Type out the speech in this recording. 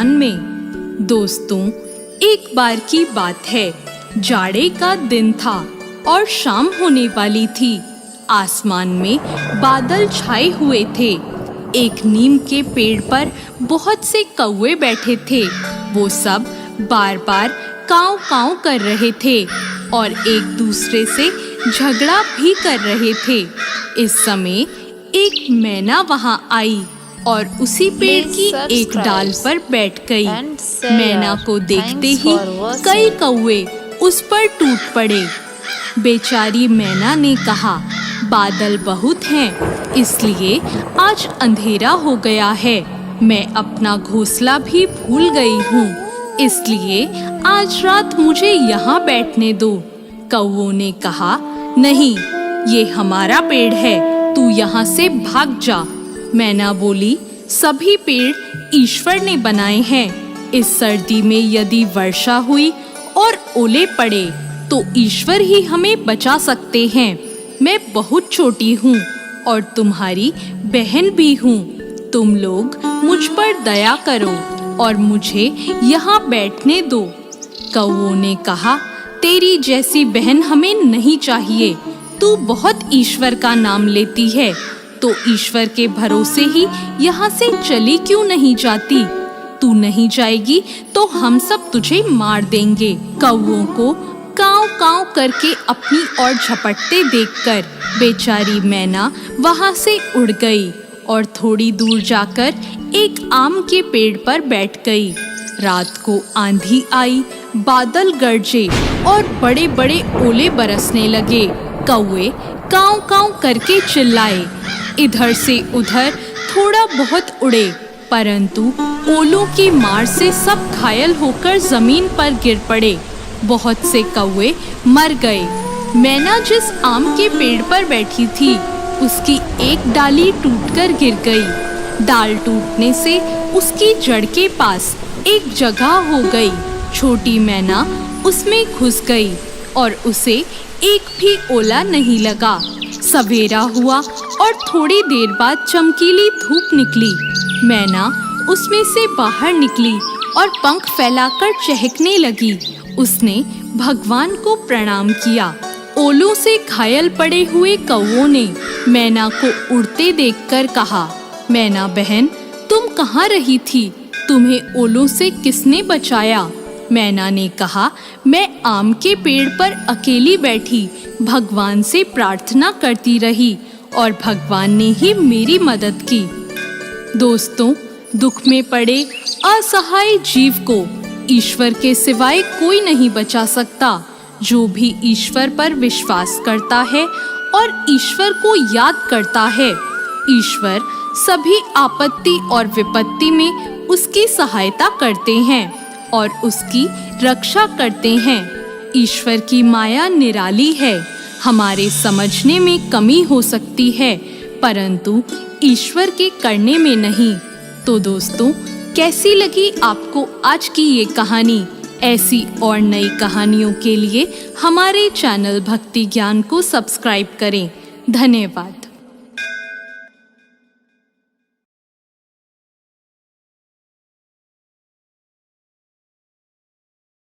मैदान में। दोस्तों, एक बार की बात है, जाड़े का दिन था और शाम होने वाली थी। आसमान में बादल छाए हुए थे। एक नीम के पेड़ पर बहुत से कौवे बैठे थे। वो सब बार बार काव काव कर रहे थे और एक दूसरे से झगड़ा भी कर रहे थे। इस समय एक मैना वहां आई और उसी पेड़ की एक डाल पर बैठ गई। मैना को देखते ही कई कौवे उस पर टूट पड़े। बेचारी मैना ने कहा, बादल बहुत हैं, इसलिए आज अंधेरा हो गया है। मैं अपना घोंसला भी भूल गई हूँ, इसलिए आज रात मुझे यहाँ बैठने दो। कौवों ने कहा, नहीं, ये हमारा पेड़ है, तू यहाँ से भाग जा। मैना बोली, सभी पेड़ ईश्वर ने बनाए हैं। इस सर्दी में यदि वर्षा हुई और ओले पड़े तो ईश्वर ही हमें बचा सकते हैं। मैं बहुत छोटी हूँ और तुम्हारी बहन भी हूँ। तुम लोग मुझ पर दया करो और मुझे यहाँ बैठने दो। कौवों ने कहा, तेरी जैसी बहन हमें नहीं चाहिए। तू बहुत ईश्वर का नाम लेती है, तो ईश्वर के भरोसे ही यहाँ से चली क्यों नहीं जाती? तू नहीं जाएगी तो हम सब तुझे मार देंगे। कौवों को काव काव करके अपनी ओर झपटते देखकर बेचारी मैना वहां से उड़ गई और थोड़ी दूर जाकर एक आम के पेड़ पर बैठ गई। रात को आंधी आई, बादल गरजे और बड़े बड़े ओले बरसने लगे। कौवे काव काव करके चिल्लाए। इधर से उधर थोड़ा बहुत उड़े, परंतु ओलों की मार से सब घायल होकर जमीन पर गिर पड़े। बहुत से कौवे मर गए। मैना जिस आम के पेड़ पर बैठी थी, उसकी एक डाली टूटकर गिर गई। डाल टूटने से उसकी जड़ के पास एक जगह हो गई। छोटी मैना उसमें घुस गई और उसे एक भी ओला नहीं लगा। सवेरा हुआ और थोड़ी देर बाद चमकीली धूप निकली। मैना उसमें से बाहर निकली और पंख फैलाकर चहकने लगी। उसने भगवान को प्रणाम किया। ओलों से घायल पड़े हुए कौवों ने मैना को उड़ते देखकर कहा, मैना बहन, तुम कहाँ रही थी? तुम्हें ओलों से किसने बचाया? मैना ने कहा, मैं आम के पेड़ पर अकेली बैठी भगवान से प्रार्थना करती रही और भगवान ने ही मेरी मदद की। दोस्तों, दुख में पड़े असहाय जीव को ईश्वर के सिवाय कोई नहीं बचा सकता। जो भी ईश्वर पर विश्वास करता है और ईश्वर को याद करता है, ईश्वर सभी आपत्ति और विपत्ति में उसकी सहायता करते हैं और उसकी रक्षा करते हैं। ईश्वर की माया निराली है। हमारे समझने में कमी हो सकती है, परंतु ईश्वर के करने में नहीं। तो दोस्तों, कैसी लगी आपको आज की ये कहानी? ऐसी और नई कहानियों के लिए हमारे चैनल भक्ति ज्ञान को सब्सक्राइब करें। धन्यवाद।